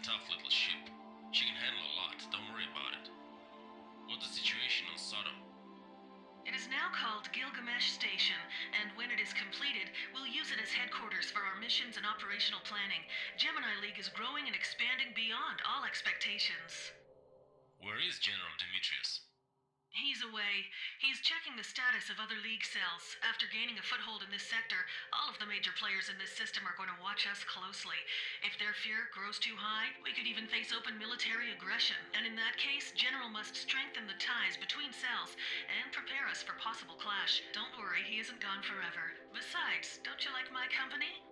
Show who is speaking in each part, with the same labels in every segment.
Speaker 1: tough little ship. She can handle a lot, don't worry about it. What's the situation on Sodom?
Speaker 2: It is now called Gilgamesh Station, and when it is completed, we'll use it as headquarters for our missions and operational planning. Gemini League is growing and expanding beyond all expectations.
Speaker 1: Where is General Demetrius?
Speaker 2: He's away. He's checking the status of other League cells. After gaining a foothold in this sector, all of the major players in this system are going to watch us closely. If their fear grows too high, we could even face open military aggression. And in that case, General must strengthen the ties between cells and prepare us for possible clash. Don't worry, he isn't gone forever. Besides, don't you like my company?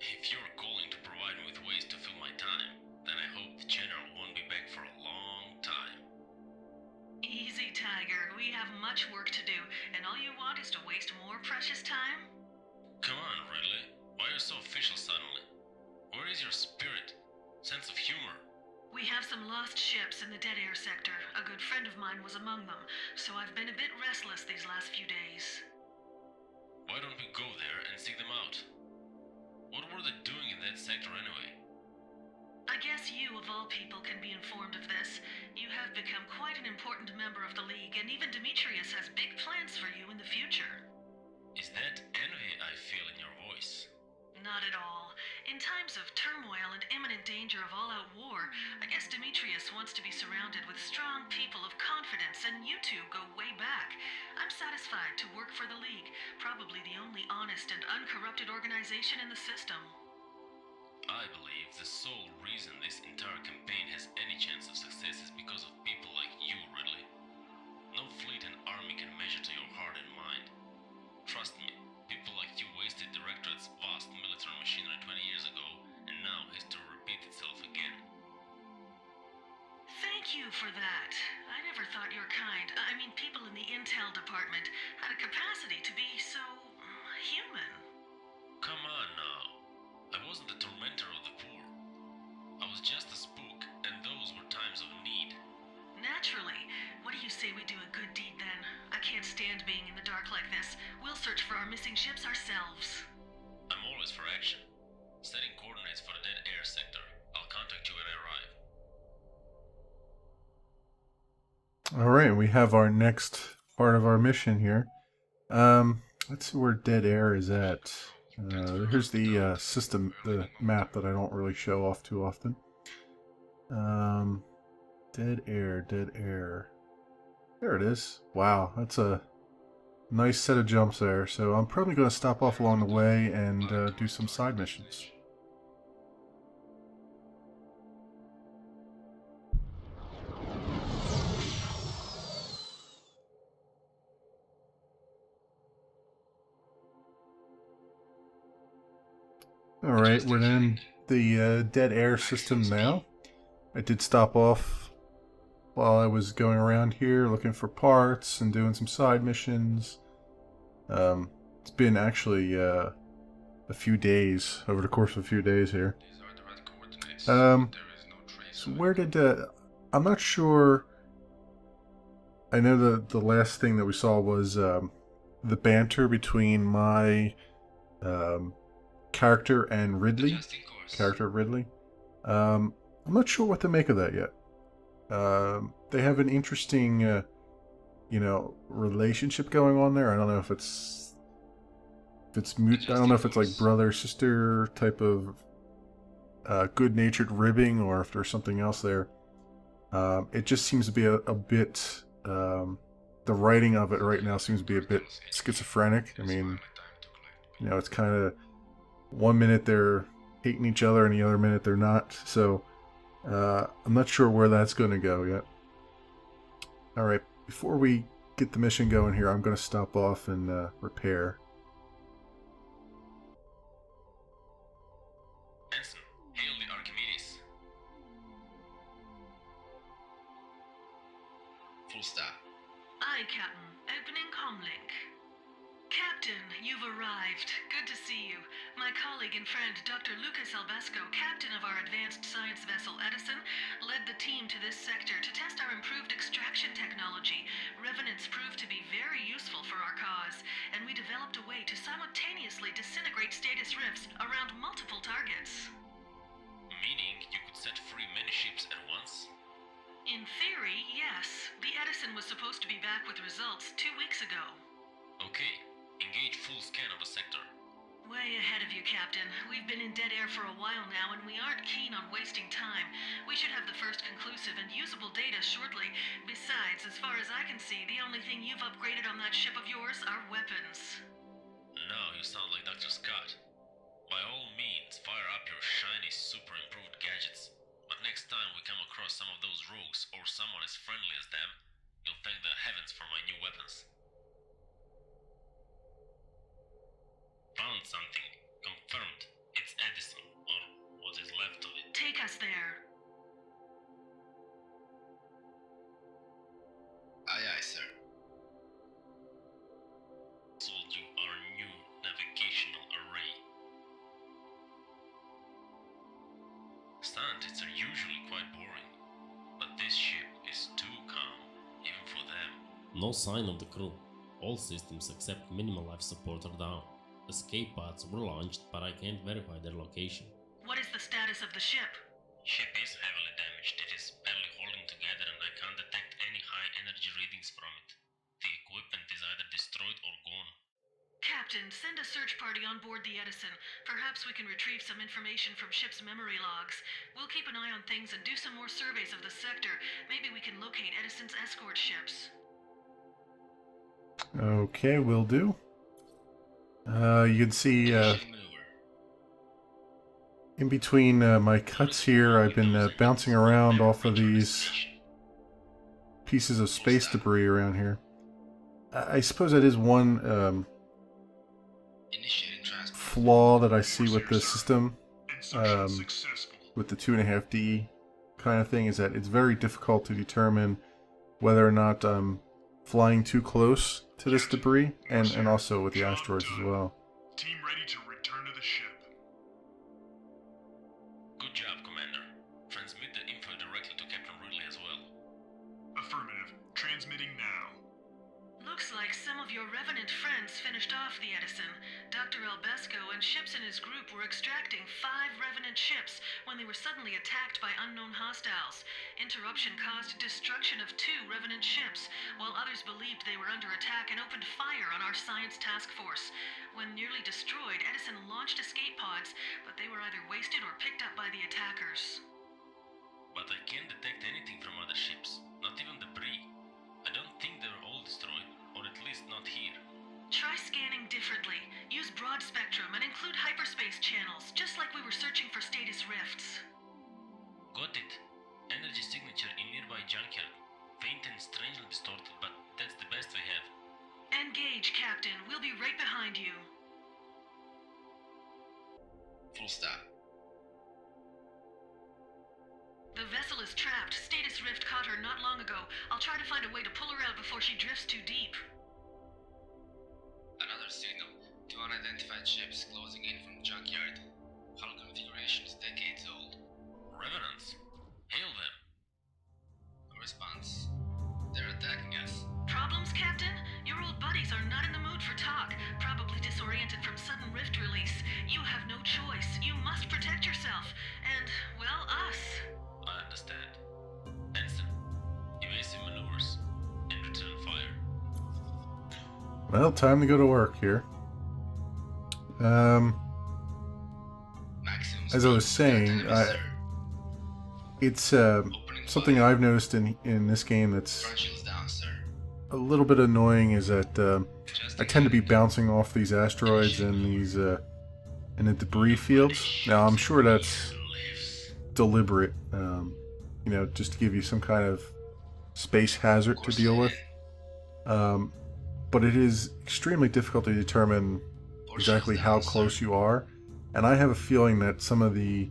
Speaker 1: If you're calling to provide me with ways to fill my time, then I hope the General won't be back for a long time.
Speaker 2: Easy, Tiger. We have much work to do, and all you want is to waste more precious time?
Speaker 1: Come on, Ridley. Why are you so official suddenly? Where is your spirit? Sense of humor?
Speaker 2: We have some lost ships in the dead air sector. A good friend of mine was among them, so I've been a bit restless these last few days.
Speaker 1: Why don't we go there and seek them out? What were they doing in that sector anyway?
Speaker 2: I guess you, of all people, can be informed of this. You have become quite an important member of the League, and even Demetrius has big plans for you in the future.
Speaker 1: Is that envy I feel in your voice?
Speaker 2: Not at all. In times of turmoil and imminent danger of all-out war, I guess Demetrius wants to be surrounded with strong people of confidence, and you two go way back. I'm satisfied to work for the League, probably the only honest and uncorrupted organization in the system.
Speaker 1: I believe the sole reason this entire campaign has any chance of success is because of people like you, Ridley. No fleet and army can measure to your heart and mind. Trust me, people like you wasted Directorate's vast military machinery 20 years ago, and now has to repeat itself again.
Speaker 2: Thank you for that. I never thought your kind, I mean people in the intel department, had a capacity to be so human.
Speaker 1: Come on now. I wasn't the tormentor of the poor. I was just a spook, and those were times of need.
Speaker 2: Naturally. What do you say we do a good deed then? I can't stand being in the dark like this. We'll search for our missing ships ourselves.
Speaker 1: I'm always for action. Setting coordinates for the dead air sector. I'll contact you when I arrive.
Speaker 3: Alright, we have our next part of our mission here. Let's see where dead air is at. Here's the system, the map that I don't really show off too often. Dead air, dead air. There it is. Wow, that's a nice set of jumps there. So I'm probably going to stop off along the way and do some side missions. Alright, we're in the dead air system now. I did stop off while I was going around here looking for parts and doing some side missions. It's been actually a few days, over the course of a few days here. So where did... I'm not sure... I know the last thing that we saw was the banter between my... character and Ridley. I'm not sure what to make of that yet. They have an interesting, you know, relationship going on there. I don't know if it's I don't know if it's like brother sister type of good-natured ribbing, or if there's something else there. It just seems to be a bit. The writing of it right now seems to be a bit schizophrenic. I mean, you know, it's kind of. One minute they're hating each other and the other minute they're not. So, I'm not sure where that's going to go yet. Alright, before we get the mission going here, I'm going to stop off and repair.
Speaker 1: Ensign, hail the Archimedes. Full stop.
Speaker 2: Aye, Captain. Opening comlink. Captain, you've arrived. Good to see you. My colleague and friend, Dr. Lucas Albesco, captain of our advanced science vessel Edison, led the team to this sector to test our improved extraction technology. Revenants proved to be very useful for our cause, and we developed a way to simultaneously disintegrate status rifts around multiple targets.
Speaker 1: Meaning you
Speaker 2: way ahead of you, Captain. We've been in dead air for a while now, and we aren't keen on wasting time. We should have the first conclusive and usable data shortly. Besides, as far as I can see, the only thing you've upgraded on that ship of yours are weapons.
Speaker 1: Now you sound like Dr. Scott. By all means, fire up your shiny, super improved gadgets. But next time we come across some of those rogues, or someone as friendly as them, you'll thank the heavens for my new weapons. Found something. Confirmed. It's Edison, or what is left of it.
Speaker 2: Take us there.
Speaker 4: Aye, aye, sir.
Speaker 1: Sold you our new navigational array. Scientists are usually quite boring, but this ship is too calm, even for them.
Speaker 5: No sign of the crew. All systems except minimal life support are down. Escape pods were launched, but I can't verify their location.
Speaker 2: What is the status of the ship?
Speaker 1: Ship is heavily damaged. It is barely holding together and I can't detect any high energy readings from it. The equipment is either destroyed or gone.
Speaker 2: Captain, send a search party on board the Edison. Perhaps we can retrieve some information from ship's memory logs. We'll keep an eye on things and do some more surveys of the sector. Maybe we can locate Edison's escort ships.
Speaker 3: Okay, will do. You can see in between my cuts here, I've been bouncing around off of these pieces of space debris around here. I suppose that is one
Speaker 4: Initiating transport.
Speaker 3: flaw that I see with the system, with the 2.5D kind of thing, is that it's very difficult to determine whether or not I'm flying too close to this debris, and also with the asteroids as well.
Speaker 6: Team ready to return to the ship.
Speaker 1: Good job, Commander. Transmit the info directly to Captain Ridley as well.
Speaker 6: Affirmative. Transmitting now.
Speaker 2: Looks like some of your Revenant friends finished off the Edison. Dr. Albesco and ships in his group were extracting 5 Revenant ships when they were suddenly attacked by unknown hostiles. Interruption caused destruction of 2 Revenant ships, while others believed they were under attack and opened fire on our science task force. When nearly destroyed, Edison launched escape pods, but they were either wasted or picked up by the attackers.
Speaker 1: But I can't detect anything from other ships, not even debris. I don't think they were all destroyed, or at least not here.
Speaker 2: Try scanning differently. Use broad spectrum and include hyperspace channels, just like we were searching for status rifts.
Speaker 1: Got it. Energy signature in nearby junkyard. Faint and strangely distorted, but that's the best we have.
Speaker 2: Engage, Captain. We'll be right behind you.
Speaker 4: Full stop.
Speaker 2: The vessel is trapped. Status rift caught her not long ago. I'll try to find a way to pull her out before she drifts too deep.
Speaker 4: Another signal. 2 unidentified ships closing in from the junkyard. Hull configuration is decades old.
Speaker 1: Revenants. Hail them.
Speaker 4: No response. They're attacking us.
Speaker 2: Problems, Captain? Your old buddies are not in the mood for talk. Probably disoriented from sudden rift release. You have no choice. You must protect yourself. And, well, us.
Speaker 1: I understand. Ensign, evasive maneuvers, and return fire.
Speaker 3: Well, time to go to work here.
Speaker 4: Maximum
Speaker 3: As I was
Speaker 4: speed,
Speaker 3: saying,
Speaker 4: Captain, sir.
Speaker 3: it's
Speaker 4: Opening
Speaker 3: something
Speaker 4: fire.
Speaker 3: I've noticed in this game that's
Speaker 4: Front shields down, sir.
Speaker 3: a little bit annoying, is that I tend to be bouncing off these asteroids and these in the debris fields. Now, I'm sure that's deliberate, you know, just to give you some kind of space hazard to deal with. But it is extremely difficult to determine exactly how close you are, and I have a feeling that some of the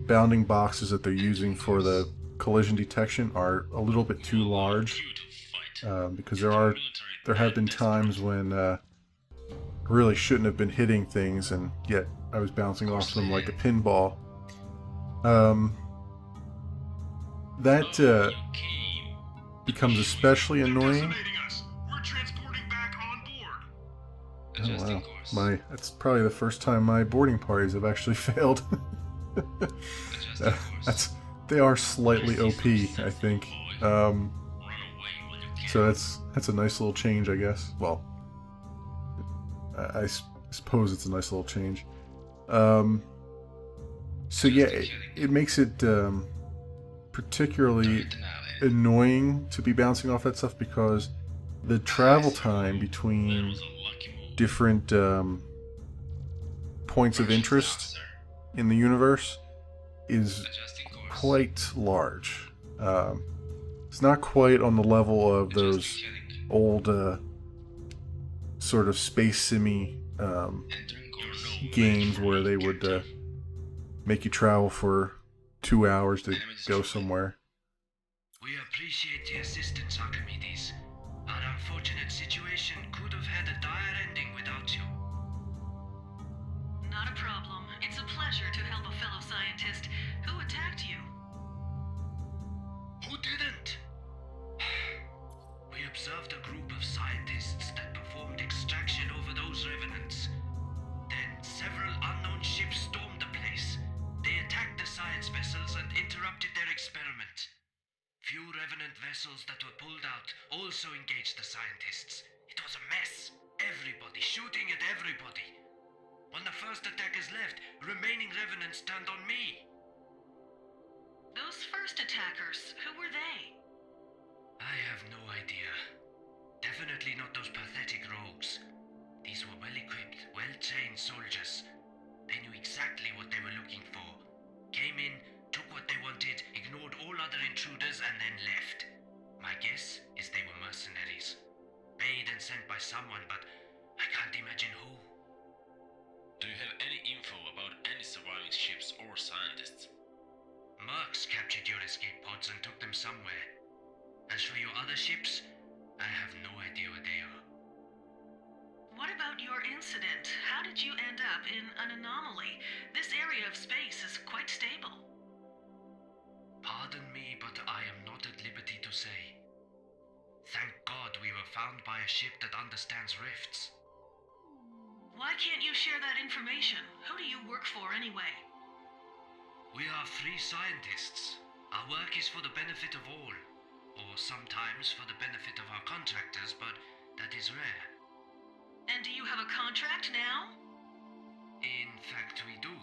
Speaker 3: bounding boxes that they're using for the collision detection are a little bit too large, because there have been times when I really shouldn't have been hitting things, and yet I was bouncing off them like a pinball. That becomes especially annoying.
Speaker 6: Impersonating us. We're transporting back on board.
Speaker 3: Oh
Speaker 4: Adjusting
Speaker 3: wow,
Speaker 4: course.
Speaker 3: that's probably the first time my boarding parties have actually failed.
Speaker 4: Adjusting course.
Speaker 3: They are slightly OP, I think.
Speaker 1: Run away while you can.
Speaker 3: So that's a nice little change, I guess. Well, I suppose it's a nice little change. So yeah, it makes it particularly annoying to be bouncing off that stuff because the travel time between different points of interest in the universe is quite large. It's not quite on the level of those old sort of space simmy games where they would make you travel for 2 hours to go somewhere.
Speaker 7: We appreciate the assistance, Archimedes. Our unfortunate situation could have had a dire ending without you.
Speaker 2: Not a problem. It's a pleasure to help a fellow scientist. Who attacked you?
Speaker 7: Who didn't? We observed a group of scientists that performed extraction over those revenants. Then several unknown ships stormed the place. They attacked the science vessels and interrupted their experiment. Few revenant vessels that were pulled out also engaged the scientists. It was a mess. Everybody shooting at everybody. When the first attackers left, remaining revenants turned on me.
Speaker 2: Those first attackers, who were they?
Speaker 7: I have no idea. Definitely not those pathetic rogues. These were well-equipped, well-trained soldiers. They knew exactly what they were looking for. Came in, took what they wanted, ignored all other intruders, and then left. My guess is they were mercenaries. Paid and sent by someone, but I can't imagine who.
Speaker 1: Do you have any info about any surviving ships or scientists?
Speaker 7: Mercs captured your escape pods and took them somewhere. As for your other ships, I have no idea where they are.
Speaker 2: What about your incident? How did you end up in an anomaly? This area of space is quite stable.
Speaker 7: Pardon me, but I am not at liberty to say. Thank God we were found by a ship that understands rifts.
Speaker 2: Why can't you share that information? Who do you work for anyway?
Speaker 7: We are free scientists. Our work is for the benefit of all. Or sometimes for the benefit of our contractors, but that is rare.
Speaker 2: And do you have a contract now?
Speaker 7: In fact, we do.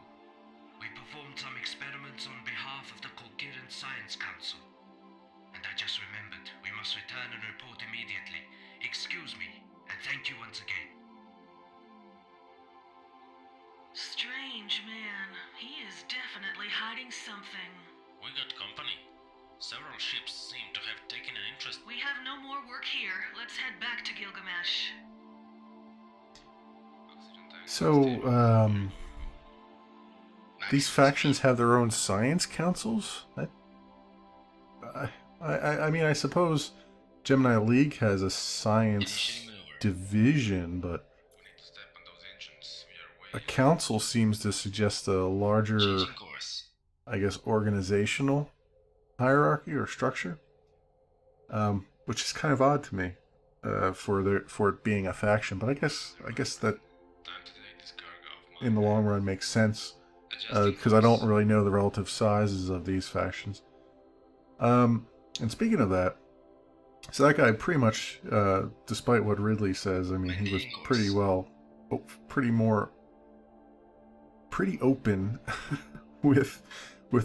Speaker 7: We performed some experiments on behalf of the Coherent Science Council. And I just remembered, we must return and report immediately. Excuse me, and thank you once again.
Speaker 2: Strange man. He is definitely hiding something.
Speaker 1: We got company. Several ships seem to have taken an interest.
Speaker 2: We have no more work here. Let's head back to Gilgamesh.
Speaker 3: So, these factions have their own science councils? I mean, I suppose Gemini League has a science division, but a council seems to suggest a larger, I guess, organizational hierarchy or structure, which is kind of odd to me for it being a faction. But I guess that in the long run makes sense because I don't really know the relative sizes of these factions. And speaking of that, so that guy pretty much, despite what Ridley says, I mean, he was pretty open with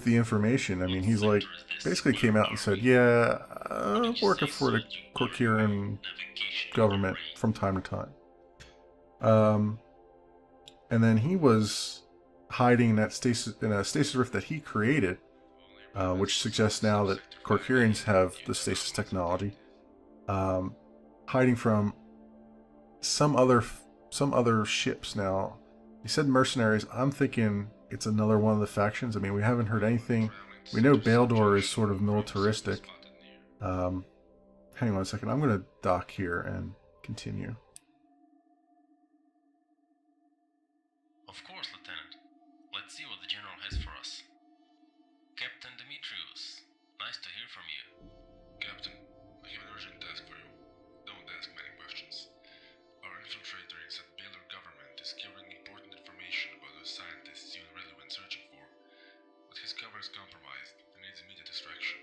Speaker 3: the information. I mean, he's like, basically came out and said, yeah, I'm working for the Corkiran government from time to time. And then he was hiding in that stasis rift that he created, which suggests now that Corkirians have the stasis technology, hiding from some other ships. Now, he said mercenaries. I'm thinking it's another one of the factions. I mean, we haven't heard anything. We know Baldor is sort of militaristic. Hang on a second. I'm going to dock here and continue.
Speaker 1: Of course, Lieutenant. Let's see what the General has for us. Captain Demetrius, nice to hear from you.
Speaker 8: Captain, I have an urgent task for you. Don't ask many questions. Our infiltrator in Sept government is gathering important information about the scientists you really went searching for. But his cover is compromised and needs immediate distraction.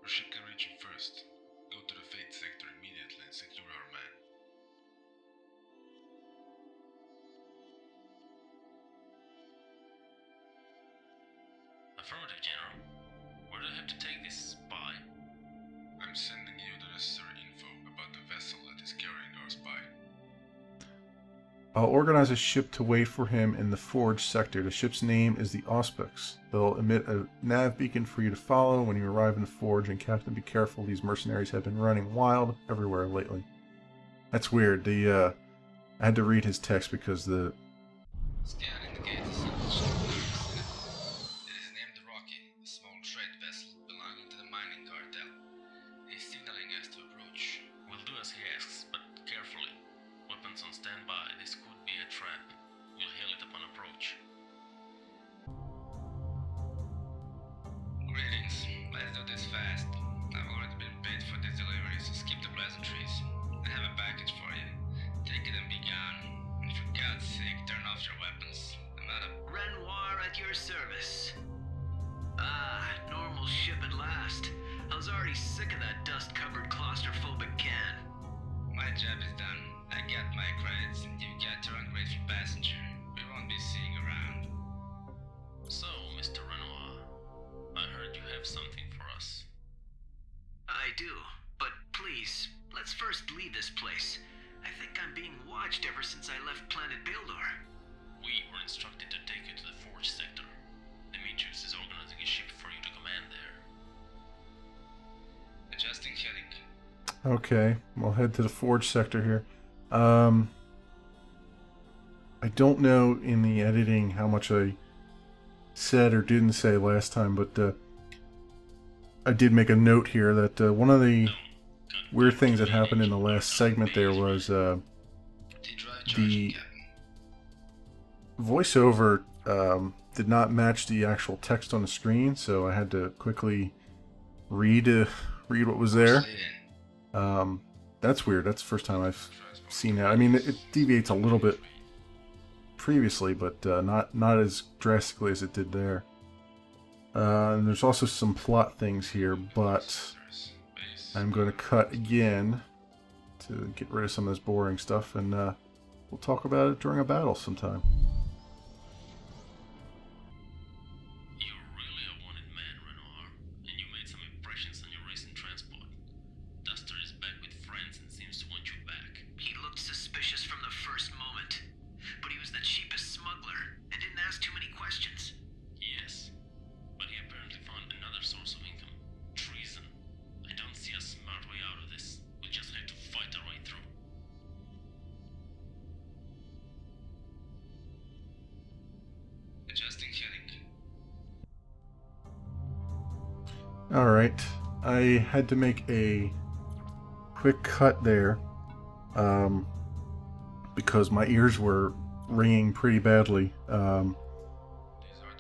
Speaker 8: Your ship can reach him first. Go to the Fate sector immediately and secure our man.
Speaker 1: Affirmative, General. Where do I have to take this spy?
Speaker 8: I'm sending you the necessary info about the vessel that is carrying our spy.
Speaker 3: I'll organize a ship to wait for him in the Forge sector. The ship's name is the Auspex. They'll emit a nav beacon for you to follow when you arrive in the Forge, and Captain, be careful. These mercenaries have been running wild everywhere lately. That's weird. I had to read his text because the...
Speaker 4: Scan indicates a single ship. It is named Rocky, a small trade vessel belonging to the mining cartel. He's signaling us to approach.
Speaker 1: We'll do as he asks, but carefully. Weapons on standby. This could be a trap. We'll hail it upon approach.
Speaker 4: Greetings. Let's do this fast. I've already been paid for this delivery, so skip the pleasantries. I have a package for you. Take it and be gone. And for God's sake, turn off your weapons. I'm not a...
Speaker 7: Renoir at your service. Ah, normal ship at last. I was already sick of that dust-covered claustrophobic can.
Speaker 4: My job is done. I got my credits, and you've got your ungrateful passenger. We won't be seeing around.
Speaker 1: So, Mr. Renoir, I heard you have something for us.
Speaker 7: I do, but please, let's first leave this place. I think I'm being watched ever since I left planet Bildor.
Speaker 1: We were instructed to take you to the Forge sector. Demetrius is organizing a ship for you to command there.
Speaker 4: Adjusting heading.
Speaker 3: Okay, we'll head to the Forge sector here. I don't know in the editing how much I said or didn't say last time, but I did make a note here that one of the weird things that happened in the last segment there was the voiceover did not match the actual text on the screen, so I had to quickly read what was there. That's weird. That's the first time I've seen that. I mean, it deviates a little bit previously, but not as drastically as it did there. And there's also some plot things here, but I'm going to cut again to get rid of some of this boring stuff, and we'll talk about it during a battle sometime.
Speaker 1: You're really a wanted man, Renoir, and you made some impressions on your recent transport. Duster is back with friends and seems to want you back.
Speaker 7: He looked suspicious from the first moment, but he was the cheapest smuggler and didn't ask too many questions.
Speaker 1: Yes, but he apparently found another source of income. Treason. I don't see a smart way out of this. We'll just have to fight our way through.
Speaker 4: Adjusting heading.
Speaker 3: Alright, I had to make a quick cut there because my ears were ringing pretty badly.
Speaker 8: These are the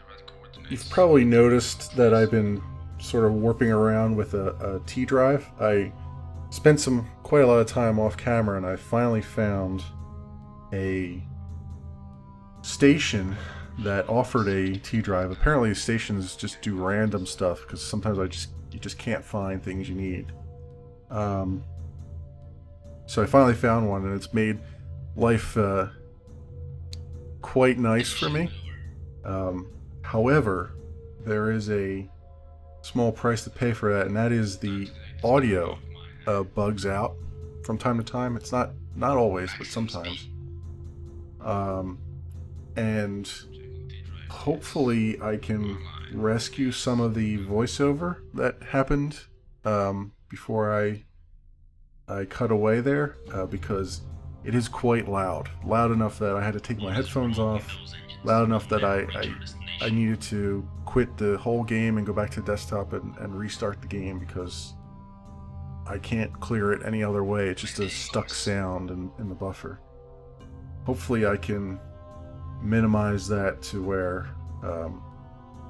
Speaker 8: red coordinates.
Speaker 3: You've probably noticed that I've been sort of warping around with a T drive. I spent quite a lot of time off camera, and I finally found a station that offered a T drive. Apparently stations just do random stuff because sometimes you just can't find things you need. So I finally found one, and it's made life quite nice for me. However, there is a small price to pay for that, and that is the audio bugs out from time to time. It's not always, but sometimes. And hopefully I can rescue some of the voiceover that happened before I cut away there, because it is quite loud enough that I had to take my headphones off, loud enough that I needed to quit the whole game and go back to desktop and restart the game because I can't clear it any other way. It's just a stuck sound in the buffer. Hopefully I can minimize that to where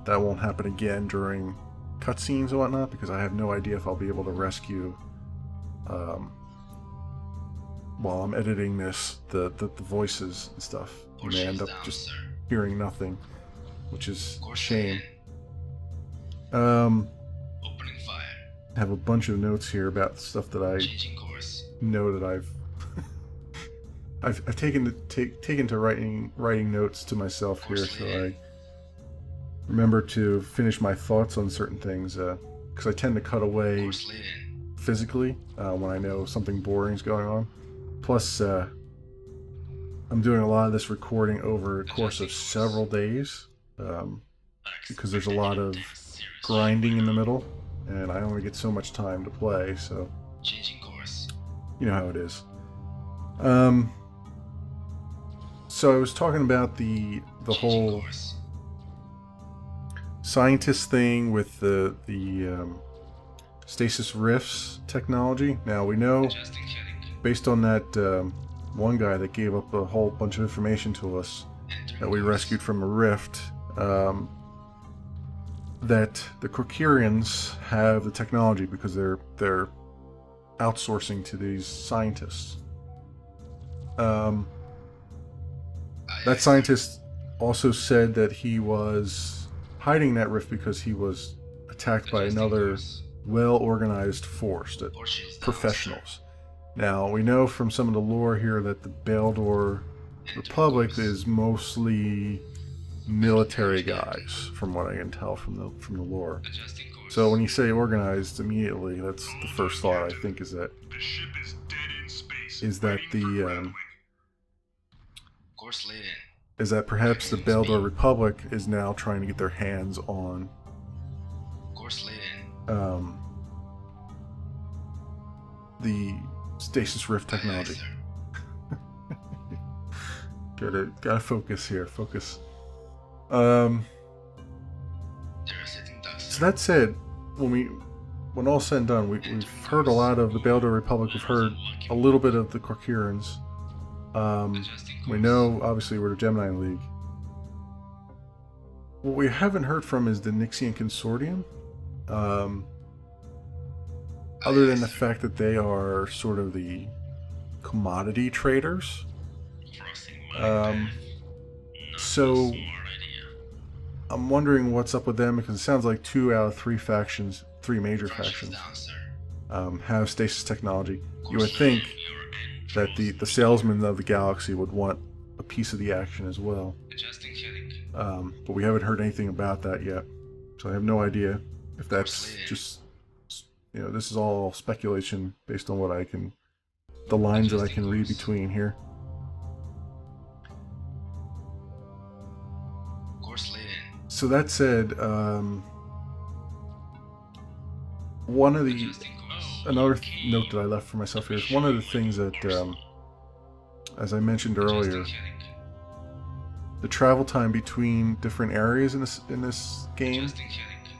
Speaker 3: that won't happen again during cutscenes and whatnot, because I have no idea if I'll be able to rescue while I'm editing this the voices and stuff. You may end up just hearing nothing, which is a shame.
Speaker 4: Opening fire.
Speaker 3: I have a bunch of notes here about stuff that I
Speaker 4: Changing course.
Speaker 3: know that I've taken to writing notes to myself here, so remember to finish my thoughts on certain things, because I tend to cut away
Speaker 4: Course leading.
Speaker 3: physically when I know something boring is going on. Plus, I'm doing a lot of this recording over a course of several days, because there's a lot of grinding in the middle, and I only get so much time to play, so
Speaker 4: Changing course.
Speaker 3: you know how it is. So I was talking about the
Speaker 4: Changing
Speaker 3: whole
Speaker 4: course.
Speaker 3: scientist thing with the stasis rifts technology. Now we know,
Speaker 4: Adjusting heading.
Speaker 3: based on that one guy that gave up a whole bunch of information to us
Speaker 4: Entering
Speaker 3: that we
Speaker 4: course.
Speaker 3: rescued from a rift, that the Krokirians have the technology because they're outsourcing to these scientists.
Speaker 4: Aye,
Speaker 3: That
Speaker 4: aye,
Speaker 3: scientist also said that he was hiding that rift because he was attacked by
Speaker 4: Adjusting
Speaker 3: another
Speaker 4: course.
Speaker 3: well-organized force, that
Speaker 4: Or shields down,
Speaker 3: professionals. Now, we know from some of the lore here that the Baldor
Speaker 4: Entering
Speaker 3: Republic
Speaker 4: course.
Speaker 3: is mostly military guys, from what I can tell from the lore.
Speaker 4: Adjusting course.
Speaker 3: So when you say organized, immediately that's the first thought I think is that
Speaker 6: The ship is dead in space.
Speaker 3: Is that
Speaker 6: waiting for
Speaker 3: the,
Speaker 6: grappling.
Speaker 4: Course leading.
Speaker 3: is that perhaps the Baldor Republic is now trying to get their hands on
Speaker 4: Course leading.
Speaker 3: the stasis rift
Speaker 4: Aye, aye,
Speaker 3: technology.
Speaker 4: sir.
Speaker 3: Gotta focus here. Focus.
Speaker 4: They're sitting ducks.
Speaker 3: So that said, when all said and done, we've heard a lot of the Baldor Republic. We've heard a little bit of the Krokirans.
Speaker 4: Adjusting course.
Speaker 3: We know, obviously, we're the Gemini League. What we haven't heard from is the Nixian Consortium. Other than the fact that they are sort of the commodity traders.
Speaker 1: Crossing my
Speaker 3: Um,
Speaker 1: path. Not
Speaker 3: so-
Speaker 1: a smart idea.
Speaker 3: I'm wondering what's up with them, because it sounds like 2 out of 3 factions, 3 major
Speaker 4: Front shields
Speaker 3: factions,
Speaker 4: down, sir.
Speaker 3: have stasis technology. You would
Speaker 4: Course
Speaker 3: think
Speaker 1: Your end
Speaker 3: that the salesmen of the galaxy would want a piece of the action as well.
Speaker 4: Adjusting heading.
Speaker 3: But we haven't heard anything about that yet. So I have no idea if that's
Speaker 4: Course
Speaker 3: just, this is all speculation based on the lines that I can read between here.
Speaker 4: Course leading.
Speaker 3: So that said, one of the
Speaker 4: Adjusting course.
Speaker 3: another note that I left for myself here is one of the things that, as I mentioned earlier,
Speaker 4: Adjusting heading.
Speaker 3: the travel time between different areas in this game
Speaker 4: Adjusting heading.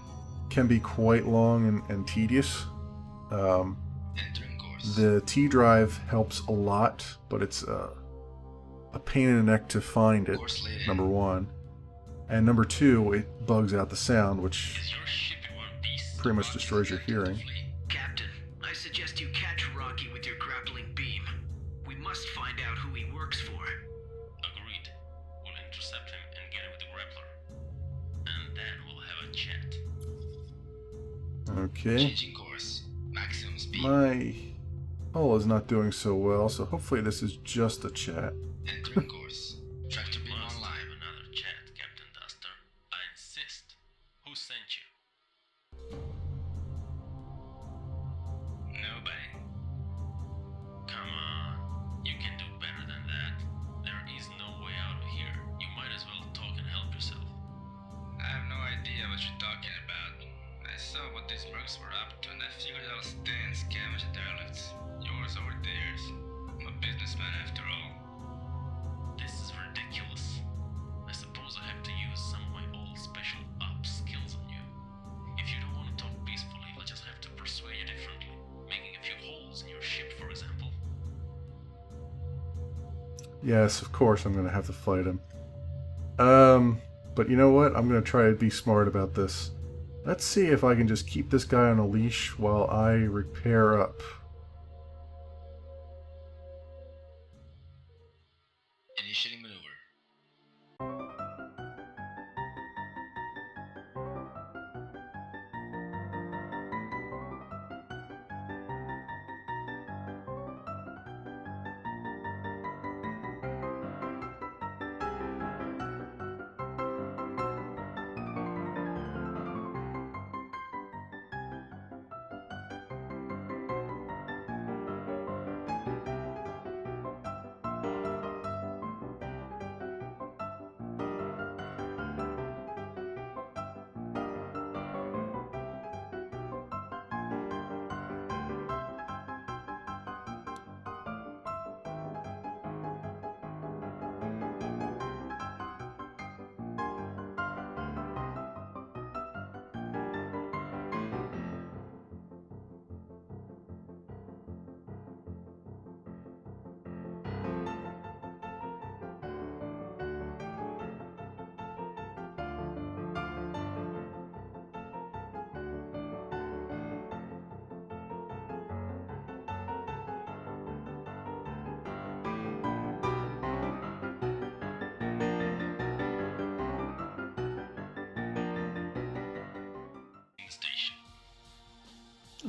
Speaker 3: can be quite long and tedious.
Speaker 4: Entering course.
Speaker 3: The T drive helps a lot, but it's a pain in the neck to find it.
Speaker 4: Course leading.
Speaker 3: Number one, and number two, it bugs out the sound, which
Speaker 1: Is your ship in one piece?
Speaker 3: pretty much destroys your hearing.
Speaker 7: Captain, I suggest you catch Rocky with your grappling beam. We must find out who he works for.
Speaker 1: Agreed. We'll intercept him and get him with the grappler. And then we'll have a chat.
Speaker 3: Okay.
Speaker 4: Changing course. Maximum speed.
Speaker 3: My hull is not doing so well, so hopefully this is just a chat.
Speaker 4: Entering course. Tractor beam
Speaker 1: Must
Speaker 4: online.
Speaker 1: have another chat, Captain Duster. I insist. Who sent you?
Speaker 4: Nobody.
Speaker 1: Come on. You can do better than that. There is no way out of here. You might as well talk and help yourself.
Speaker 4: I have no idea what you're talking about. I saw what these mercs were up to and I figured I'll stay and scavenge the derelicts. Yours or theirs. I'm a businessman after all.
Speaker 1: This is ridiculous. I suppose I have to use some of my old special ops skills on you. If you don't want to talk peacefully, I'll just have to persuade you differently. Making a few holes in your ship, for example.
Speaker 3: Yes, of course I'm gonna have to fight him. But you know what? I'm gonna try to be smart about this. Let's see if I can just keep this guy on a leash while I repair up.
Speaker 4: Initiating maneuver.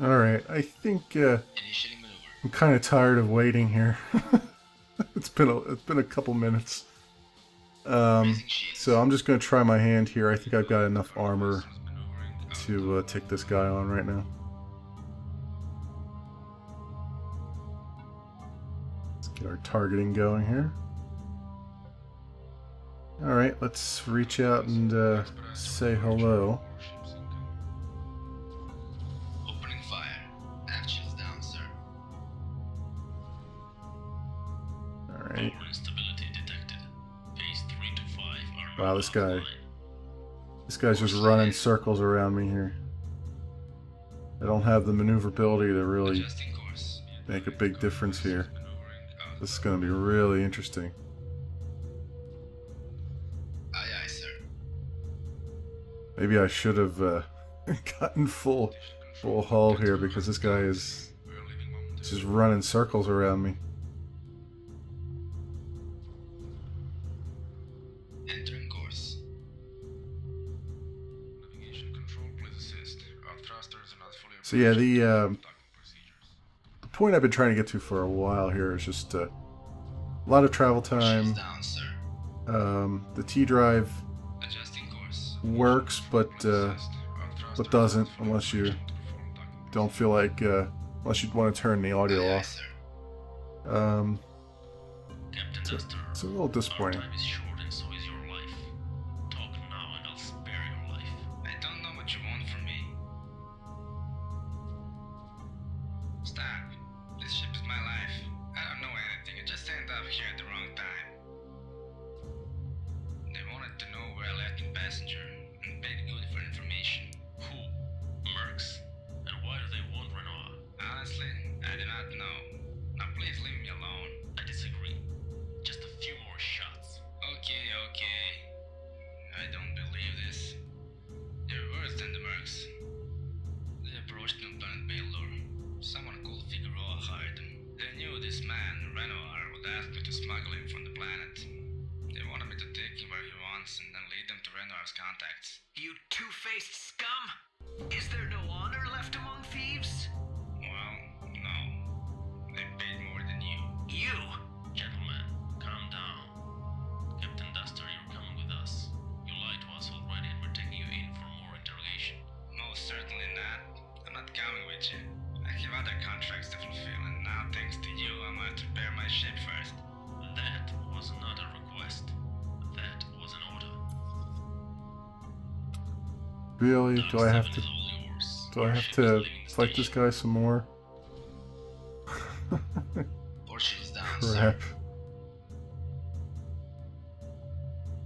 Speaker 3: Alright, I think
Speaker 4: Initiating maneuver.
Speaker 3: I'm kind of tired of waiting here. It's been a couple minutes.
Speaker 4: Raising shields.
Speaker 3: So I'm just going to try my hand here. I think I've got enough armor to take this guy on right now. Let's get our targeting going here. Alright, let's reach out and say hello.
Speaker 4: Opening fire. Actions down, sir.
Speaker 3: Alright.
Speaker 1: Power instability detected. Phase 3 to 5 are
Speaker 3: Wow,
Speaker 1: not
Speaker 3: this guy.
Speaker 1: offline.
Speaker 3: This guy's just running circles around me here. I don't have the maneuverability to really
Speaker 4: Adjusting course.
Speaker 3: make a big difference here. This is going to be really interesting.
Speaker 4: Aye, aye, sir.
Speaker 3: Maybe I should have gotten full hull here because this guy is just running circles around me.
Speaker 4: Entering course.
Speaker 8: Navigation control, please assist. Our thrusters are not fully
Speaker 3: So yeah, the
Speaker 8: docking procedures.
Speaker 3: point I've been trying to get to for a while here is just a lot of travel time.
Speaker 4: Shields down, sir.
Speaker 3: The T drive
Speaker 4: Adjusting course.
Speaker 3: works, but doesn't unless you don't feel like unless you want to turn the audio
Speaker 4: Aye, aye,
Speaker 3: off.
Speaker 4: sir.
Speaker 1: Captain Duster,
Speaker 3: It's a little
Speaker 1: our
Speaker 3: disappointing.
Speaker 1: time is short and so is your life. Talk now and I'll spare your life.
Speaker 4: I don't know what you want from me. Stop. This ship is my life. I don't know anything. I just ended up here at the wrong time. They wanted to know where I left my passenger and paid good for information.
Speaker 1: Who? Mercs? And why do they want Renoir?
Speaker 4: Honestly, I do not know. Now please leave me alone.
Speaker 1: I disagree. Just a few more shots.
Speaker 4: Okay, okay. I don't believe this. They're worse than the mercs. They approached me on planet Baylor. Someone called Figueroa hired them. They knew this man, Renoir, would ask me to smuggle him from the planet. They wanted me to take him where he wants and then lead them to Renoir's contacts.
Speaker 7: You two-faced scum! Is there no honor left among thieves?
Speaker 4: Well, no. They paid more than you.
Speaker 7: You!
Speaker 1: Gentlemen, calm down. Captain Duster, you're coming with us. You lied to us already and we're taking you in for more interrogation.
Speaker 4: Most certainly not. I'm not coming with you. I have other contracts to fulfill, and now thanks to you, I'm going to repair my ship first.
Speaker 1: That was not a request. That was an order.
Speaker 3: Really? Do I have
Speaker 1: Dark
Speaker 3: to?
Speaker 1: Seven is all yours.
Speaker 3: Do I
Speaker 1: Your
Speaker 3: have
Speaker 1: ship is
Speaker 3: to
Speaker 1: leaving
Speaker 3: fight this
Speaker 1: station.
Speaker 3: guy some more?
Speaker 4: Port shields down, sir.
Speaker 3: Crap.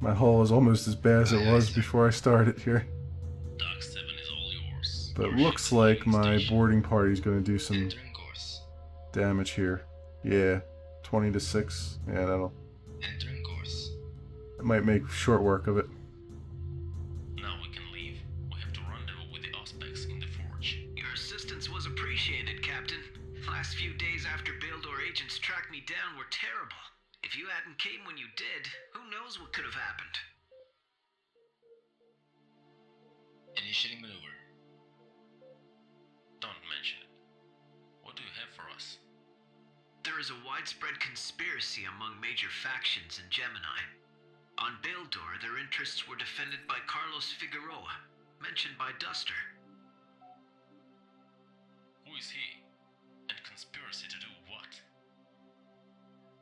Speaker 3: My hull is almost as bad as it was before I started here.
Speaker 1: Dark 7 is all yours.
Speaker 3: But it
Speaker 1: Your
Speaker 3: looks
Speaker 1: ship is
Speaker 3: like
Speaker 1: leaving
Speaker 3: my
Speaker 1: station.
Speaker 3: boarding party's going to do some
Speaker 4: Entering course.
Speaker 3: damage here. Yeah, 20 to 6. Yeah,
Speaker 4: Entering course.
Speaker 3: that might make short work of it.
Speaker 1: Now we can leave. We have to rendezvous with the Auspex in the forge.
Speaker 7: Your assistance was appreciated, Captain. Last few days after Baildor agents tracked me down were terrible. If you hadn't came when you did, who knows what could have happened?
Speaker 4: Initiating maneuver.
Speaker 1: Don't mention it. What do you have for us?
Speaker 7: There is a widespread conspiracy among major factions in Gemini. On Baildor, their interests were defended by Carlos Figueroa, mentioned by Duster.
Speaker 1: Who is he? And conspiracy to do what?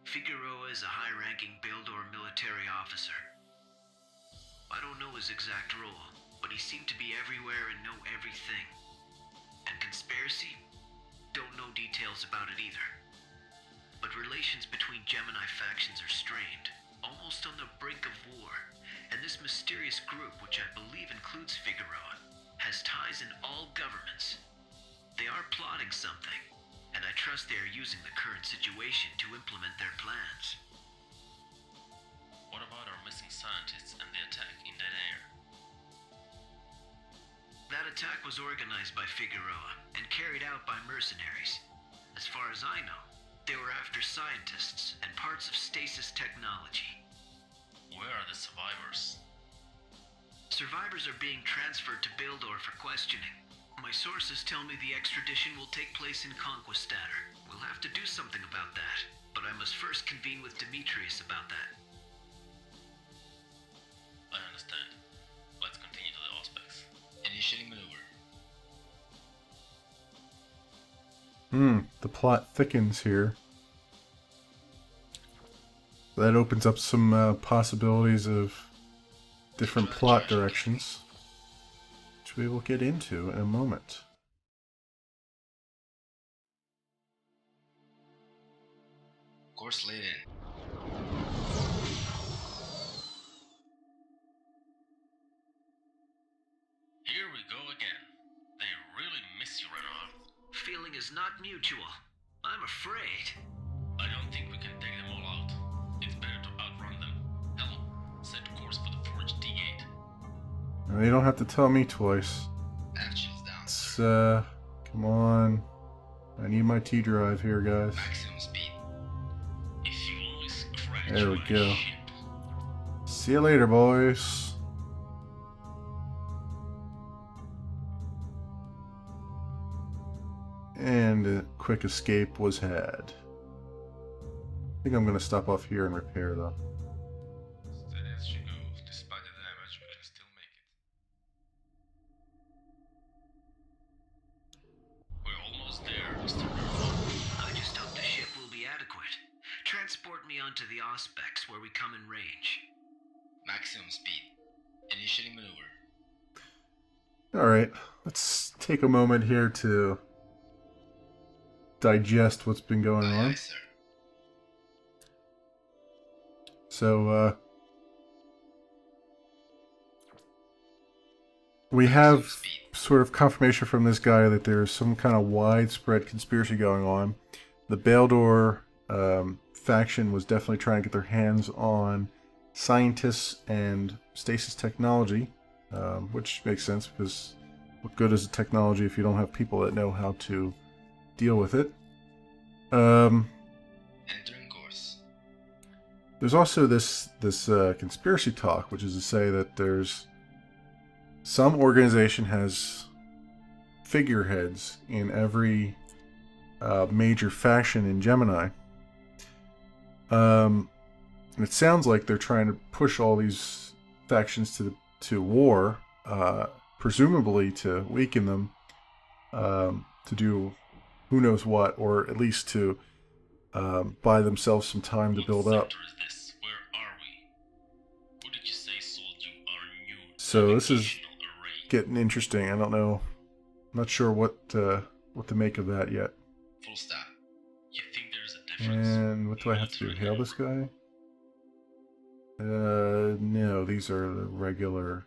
Speaker 7: Figueroa is a high-ranking Baildor military officer. I don't know his exact role, but he seemed to be everywhere and know everything. And conspiracy? Don't know details about it either. But relations between Gemini factions are strained, almost on the brink of war, and this mysterious group, which I believe includes Figueroa, has ties in all governments. They are plotting something, and I trust they are using the current situation to implement their plans.
Speaker 1: What about our missing scientists and the attack in dead air?
Speaker 7: That attack was organized by Figueroa and carried out by mercenaries. As far as I know, they were after scientists and parts of Stasis technology.
Speaker 1: Where are the survivors?
Speaker 7: Survivors are being transferred to Baildor for questioning. My sources tell me the extradition will take place in Conquistator. We'll have to do something about that, but I must first convene with Demetrius about that.
Speaker 1: I understand. Let's continue to the Auspex.
Speaker 4: Initiating maneuver.
Speaker 3: The plot thickens here. That opens up some possibilities of different plot directions, which we will get into in a moment.
Speaker 4: Course laid in.
Speaker 1: Here we go again. They really miss you, Renard.
Speaker 7: Feeling is not mutual. I'm afraid.
Speaker 1: I don't think we can take them all out. It's better to outrun them. Hello, set course for the Forge D-Gate.
Speaker 3: Now, you don't have to tell me twice.
Speaker 4: Actions down.
Speaker 3: It's, come on. I need my T-drive here, guys.
Speaker 4: Maximum speed.
Speaker 1: If you only scratch
Speaker 3: There we
Speaker 1: my
Speaker 3: go.
Speaker 1: ship.
Speaker 3: See you later, boys. And a quick escape was had. I think I'm going to stop off here and repair, though.
Speaker 8: Steady as she goes. Despite the damage, we can still make it.
Speaker 1: We're almost there, Mr. Renard.
Speaker 7: I just hope the ship will be adequate. Transport me onto the Auspex where we come in range.
Speaker 4: Maximum speed. Initiating maneuver.
Speaker 3: Alright, let's take a moment here to digest what's been going
Speaker 4: Aye,
Speaker 3: on.
Speaker 4: aye, sir.
Speaker 3: So, we have sort of confirmation from this guy that there's some kind of widespread conspiracy going on. The Baildor faction was definitely trying to get their hands on scientists and stasis technology, which makes sense because what good is the technology if you don't have people that know how to deal with it?
Speaker 4: Entering course.
Speaker 3: There's also this conspiracy talk, which is to say that there's some organization has figureheads in every major faction in Gemini. And it sounds like they're trying to push all these factions to war, presumably to weaken them, to do who knows what, or at least to buy themselves some time to build up.
Speaker 1: What sector is this? Where are we? Who did you say sold you our new
Speaker 3: So this is
Speaker 1: navigational array?
Speaker 3: getting interesting. I don't know. I'm not sure what to make of that yet.
Speaker 4: Full stop.
Speaker 1: You think there's a difference?
Speaker 3: And what do I have to do? Hail this guy? No, these are the regular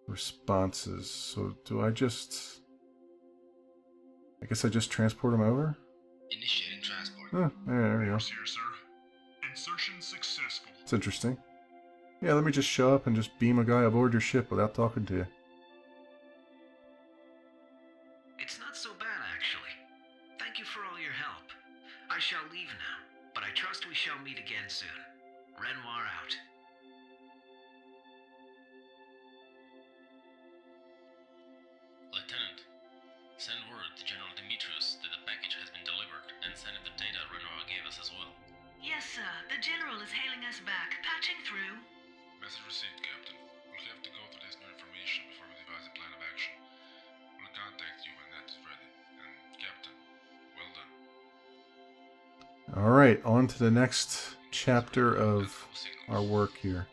Speaker 3: responses. So do I just... I guess I just transport him over?
Speaker 4: Initiating transport.
Speaker 3: Oh, there we go.
Speaker 6: Course here, sir. Insertion successful.
Speaker 3: It's interesting. Yeah, let me just show up and just beam a guy aboard your ship without talking to you.
Speaker 7: It's not so bad, actually. Thank you for all your help. I shall leave now, but I trust we shall meet again soon. Renoir out.
Speaker 1: Lieutenant, send word to General Demetrius that the package has been delivered and send him the data Renard gave us as well.
Speaker 2: Yes, sir. The General is hailing us back. Patching through.
Speaker 8: Message received, Captain. We'll have to go through this new information before we devise a plan of action. We'll contact you when that is ready. And, Captain, well done.
Speaker 3: Alright, on to the next chapter of
Speaker 8: Full signals.
Speaker 3: our work here.